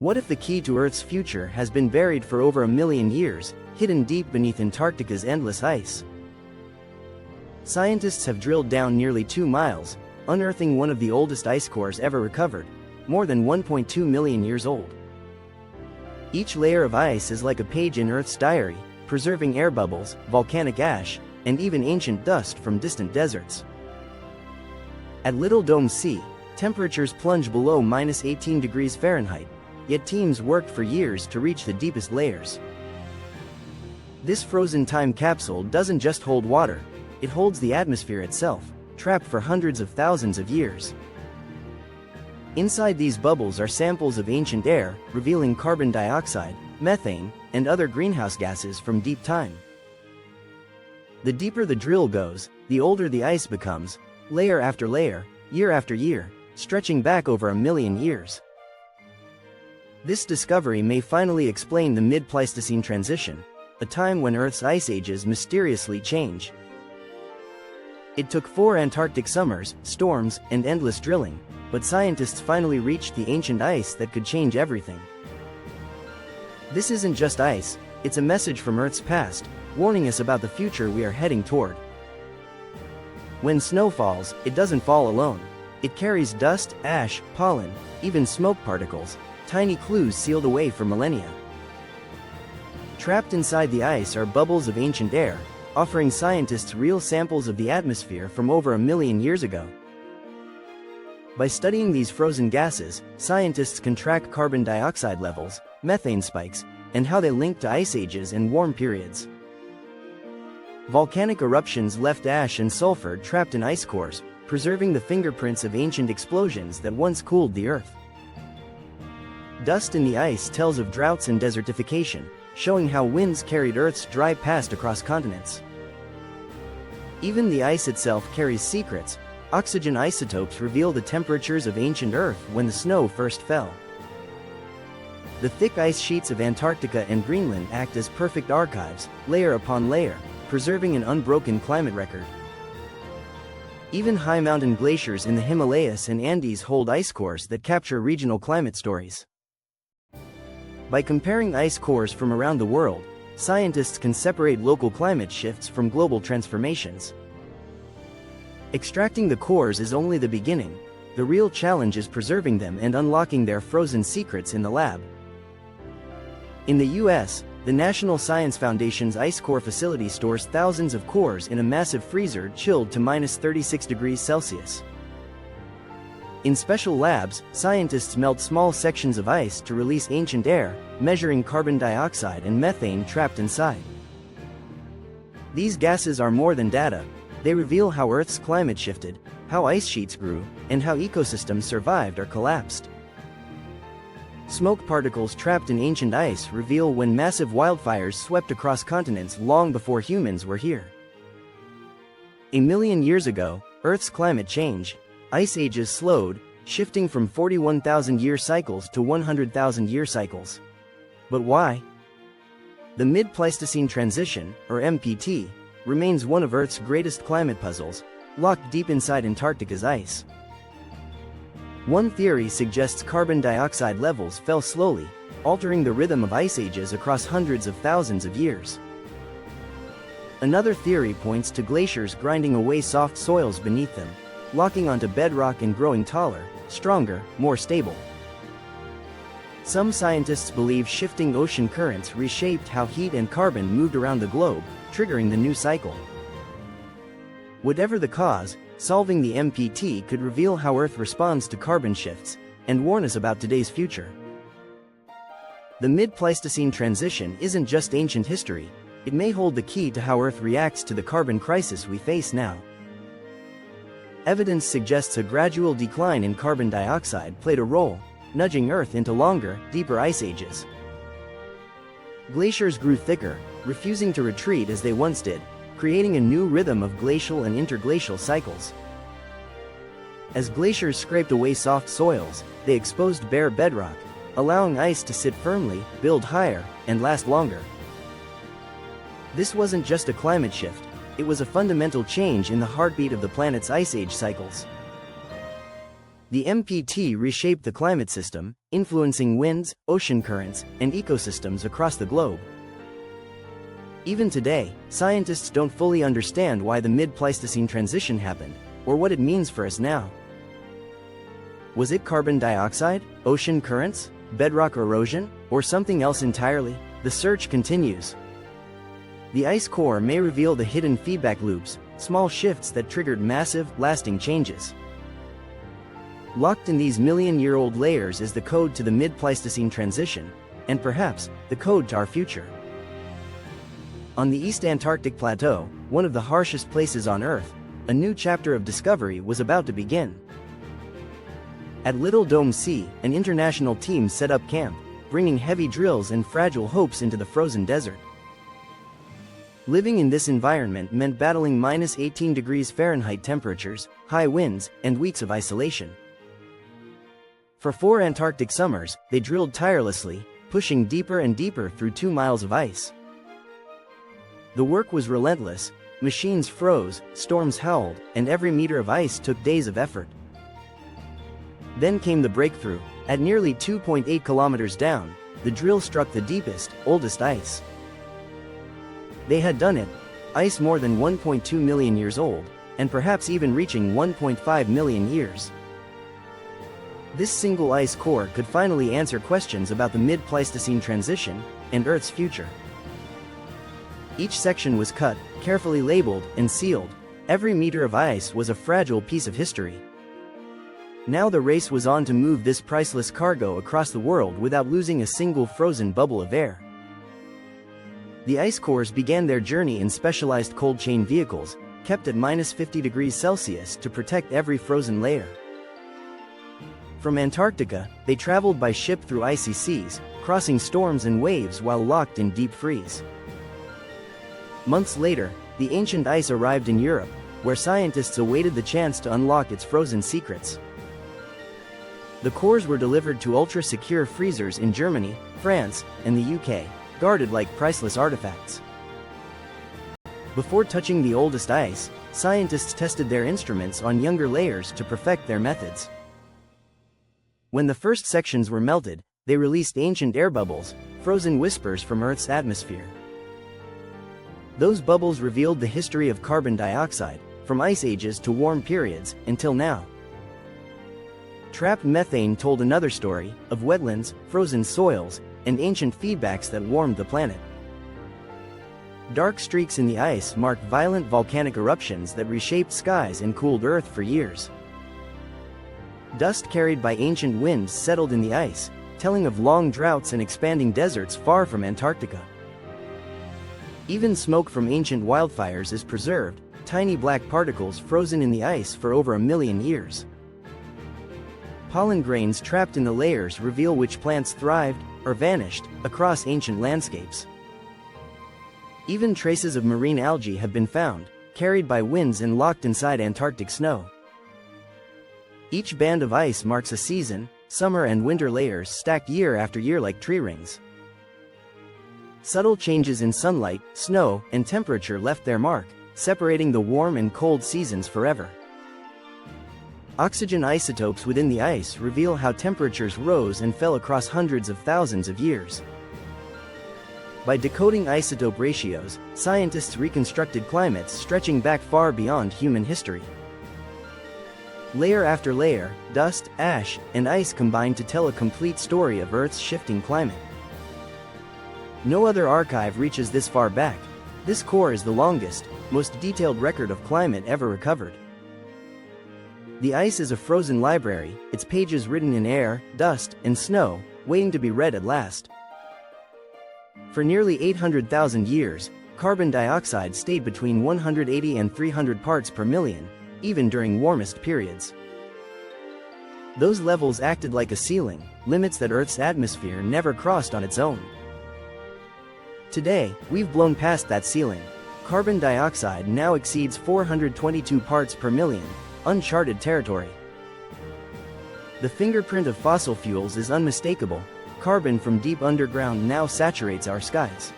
What if the key to Earth's future has been buried for over 1 million years, hidden deep beneath Antarctica's endless ice? Scientists have drilled down nearly 2 miles, unearthing one of the oldest ice cores ever recovered, more than 1.2 million years old. Each layer of ice is like a page in Earth's diary, preserving air bubbles, volcanic ash, and even ancient dust from distant deserts. At Little Dome Sea, temperatures plunge below -18 degrees Fahrenheit, yet teams worked for years to reach the deepest layers. This frozen time capsule doesn't just hold water, it holds the atmosphere itself, trapped for hundreds of thousands of years. Inside these bubbles are samples of ancient air, revealing carbon dioxide, methane, and other greenhouse gases from deep time. The deeper the drill goes, the older the ice becomes, layer after layer, year after year, stretching back over 1 million years. This discovery may finally explain the mid-Pleistocene transition, a time when Earth's ice ages mysteriously change. It took 4 Antarctic summers, storms, and endless drilling, but scientists finally reached the ancient ice that could change everything. This isn't just ice, it's a message from Earth's past, warning us about the future we are heading toward. When snow falls, it doesn't fall alone. It carries dust, ash, pollen, even smoke particles, tiny clues sealed away for millennia. Trapped inside the ice are bubbles of ancient air, offering scientists real samples of the atmosphere from over 1 million years ago. By studying these frozen gases, scientists can track carbon dioxide levels, methane spikes, and how they link to ice ages and warm periods. Volcanic eruptions left ash and sulfur trapped in ice cores, preserving the fingerprints of ancient explosions that once cooled the Earth. Dust in the ice tells of droughts and desertification, showing how winds carried Earth's dry past across continents. Even the ice itself carries secrets. Oxygen isotopes reveal the temperatures of ancient Earth when the snow first fell. The thick ice sheets of Antarctica and Greenland act as perfect archives, layer upon layer, preserving an unbroken climate record. Even high mountain glaciers in the Himalayas and Andes hold ice cores that capture regional climate stories. By comparing ice cores from around the world, scientists can separate local climate shifts from global transformations. Extracting the cores is only the beginning. The real challenge is preserving them and unlocking their frozen secrets in the lab. In the US, the National Science Foundation's Ice Core facility stores thousands of cores in a massive freezer chilled to -36 degrees Celsius. In special labs, scientists melt small sections of ice to release ancient air, measuring carbon dioxide and methane trapped inside. These gases are more than data. They reveal how Earth's climate shifted, how ice sheets grew, and how ecosystems survived or collapsed. Smoke particles trapped in ancient ice reveal when massive wildfires swept across continents long before humans were here. 1 million years ago, Earth's climate changed. Ice ages slowed, shifting from 41,000-year cycles to 100,000-year cycles. But why? The mid-Pleistocene transition, or MPT, remains one of Earth's greatest climate puzzles, locked deep inside Antarctica's ice. One theory suggests carbon dioxide levels fell slowly, altering the rhythm of ice ages across hundreds of thousands of years. Another theory points to glaciers grinding away soft soils beneath them, locking onto bedrock and growing taller, stronger, more stable. Some scientists believe shifting ocean currents reshaped how heat and carbon moved around the globe, triggering the new cycle. Whatever the cause, solving the MPT could reveal how Earth responds to carbon shifts, and warn us about today's future. The mid-Pleistocene transition isn't just ancient history, it may hold the key to how Earth reacts to the carbon crisis we face now. Evidence suggests a gradual decline in carbon dioxide played a role, nudging Earth into longer, deeper ice ages. Glaciers grew thicker, refusing to retreat as they once did, creating a new rhythm of glacial and interglacial cycles. As glaciers scraped away soft soils, they exposed bare bedrock, allowing ice to sit firmly, build higher, and last longer. This wasn't just a climate shift, it was a fundamental change in the heartbeat of the planet's ice age cycles. The MPT reshaped the climate system, influencing winds, ocean currents, and ecosystems across the globe. Even today, scientists don't fully understand why the mid-Pleistocene transition happened, or what it means for us now. Was it carbon dioxide, ocean currents, bedrock erosion, or something else entirely? The search continues. The ice core may reveal the hidden feedback loops, small shifts that triggered massive, lasting changes. Locked in these million-year-old layers is the code to the mid-Pleistocene transition, and perhaps, the code to our future. On the East Antarctic Plateau, one of the harshest places on Earth, a new chapter of discovery was about to begin. At Little Dome Sea, an international team set up camp, bringing heavy drills and fragile hopes into the frozen desert. Living in this environment meant battling -18 degrees Fahrenheit temperatures, high winds, and weeks of isolation. For 4 Antarctic summers, they drilled tirelessly, pushing deeper and deeper through 2 miles of ice. The work was relentless, machines froze, storms howled, and every meter of ice took days of effort. Then came the breakthrough. At nearly 2.8 kilometers down, the drill struck the deepest, oldest ice. They had done it, ice more than 1.2 million years old, and perhaps even reaching 1.5 million years. This single ice core could finally answer questions about the mid-Pleistocene transition and Earth's future. Each section was cut, carefully labeled, and sealed. Every meter of ice was a fragile piece of history. Now the race was on to move this priceless cargo across the world without losing a single frozen bubble of air. The ice cores began their journey in specialized cold chain vehicles, kept at -50 degrees Celsius to protect every frozen layer. From Antarctica, they traveled by ship through icy seas, crossing storms and waves while locked in deep freeze. Months later, the ancient ice arrived in Europe, where scientists awaited the chance to unlock its frozen secrets. The cores were delivered to ultra-secure freezers in Germany, France, and the UK, guarded like priceless artifacts. Before touching the oldest ice, scientists tested their instruments on younger layers to perfect their methods. When the first sections were melted, they released ancient air bubbles, frozen whispers from Earth's atmosphere. Those bubbles revealed the history of carbon dioxide, from ice ages to warm periods, until now. Trapped methane told another story, of wetlands, frozen soils, and ancient feedbacks that warmed the planet. Dark streaks in the ice marked violent volcanic eruptions that reshaped skies and cooled Earth for years. Dust carried by ancient winds settled in the ice, telling of long droughts and expanding deserts far from Antarctica. Even smoke from ancient wildfires is preserved, tiny black particles frozen in the ice for over 1 million years. Pollen grains trapped in the layers reveal which plants thrived, or vanished, across ancient landscapes. Even traces of marine algae have been found, carried by winds and locked inside Antarctic snow. Each band of ice marks a season, summer and winter layers stacked year after year like tree rings. Subtle changes in sunlight, snow, and temperature left their mark, separating the warm and cold seasons forever. Oxygen isotopes within the ice reveal how temperatures rose and fell across hundreds of thousands of years. By decoding isotope ratios, scientists reconstructed climates stretching back far beyond human history. Layer after layer, dust, ash, and ice combined to tell a complete story of Earth's shifting climate. No other archive reaches this far back. This core is the longest, most detailed record of climate ever recovered. The ice is a frozen library, its pages written in air, dust, and snow, waiting to be read at last. For nearly 800,000 years, carbon dioxide stayed between 180 and 300 parts per million, even during warmest periods. Those levels acted like a ceiling, limits that Earth's atmosphere never crossed on its own. Today, we've blown past that ceiling. Carbon dioxide now exceeds 422 parts per million, uncharted territory. The fingerprint of fossil fuels is unmistakable. Carbon from deep underground now saturates our skies.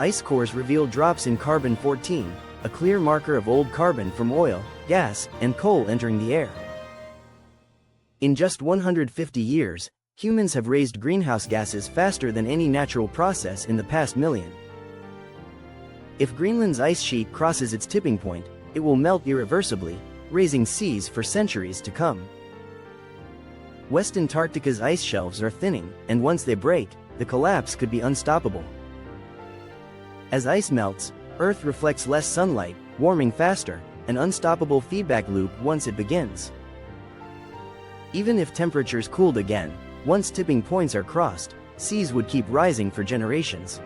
Ice cores reveal drops in carbon-14, a clear marker of old carbon from oil, gas, and coal entering the air. In just 150 years, humans have raised greenhouse gases faster than any natural process in the past million. If Greenland's ice sheet crosses its tipping point, it will melt irreversibly, raising seas for centuries to come. West Antarctica's ice shelves are thinning, and once they break, the collapse could be unstoppable. As ice melts, Earth reflects less sunlight, warming faster, an unstoppable feedback loop once it begins. Even if temperatures cooled again, once tipping points are crossed, seas would keep rising for generations.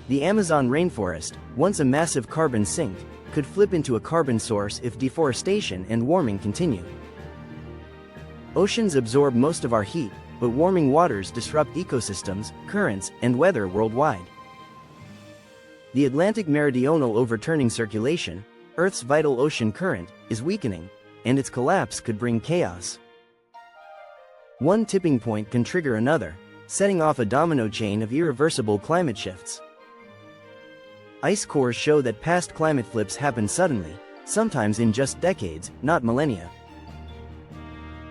The Amazon rainforest, once a massive carbon sink, could flip into a carbon source if deforestation and warming continue. Oceans absorb most of our heat, but warming waters disrupt ecosystems, currents, and weather worldwide. The Atlantic meridional overturning circulation, Earth's vital ocean current, is weakening, and its collapse could bring chaos. One tipping point can trigger another, setting off a domino chain of irreversible climate shifts. Ice cores show that past climate flips happen suddenly, sometimes in just decades, not millennia.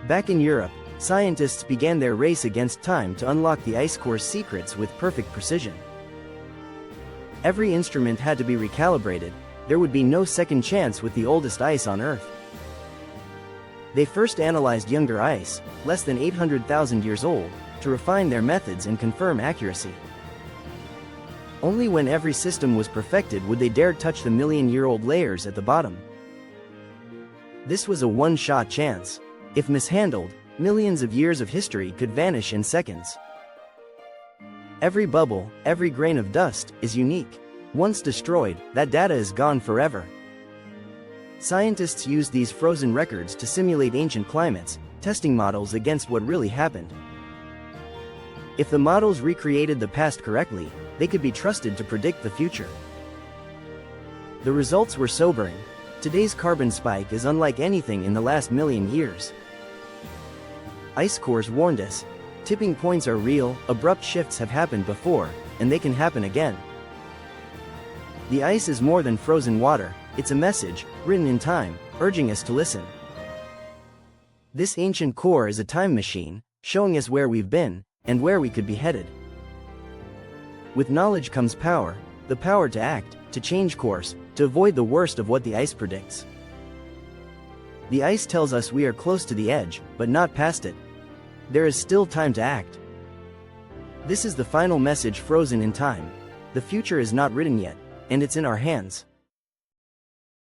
Back in Europe, scientists began their race against time to unlock the ice core's secrets with perfect precision. Every instrument had to be recalibrated, there would be no second chance with the oldest ice on Earth. They first analyzed younger ice, less than 800,000 years old, to refine their methods and confirm accuracy. Only when every system was perfected would they dare touch the million-year-old layers at the bottom. This was a one-shot chance. If mishandled, millions of years of history could vanish in seconds. Every bubble, every grain of dust, is unique. Once destroyed, that data is gone forever. Scientists used these frozen records to simulate ancient climates, testing models against what really happened. If the models recreated the past correctly, they could be trusted to predict the future. The results were sobering. Today's carbon spike is unlike anything in the last million years. Ice cores warned us. Tipping points are real, abrupt shifts have happened before, and they can happen again. The ice is more than frozen water, it's a message, written in time, urging us to listen. This ancient core is a time machine, showing us where we've been, and where we could be headed. With knowledge comes power, the power to act, to change course, to avoid the worst of what the ice predicts. The ice tells us we are close to the edge, but not past it. There is still time to act. This is the final message frozen in time. The future is not written yet, and it's in our hands.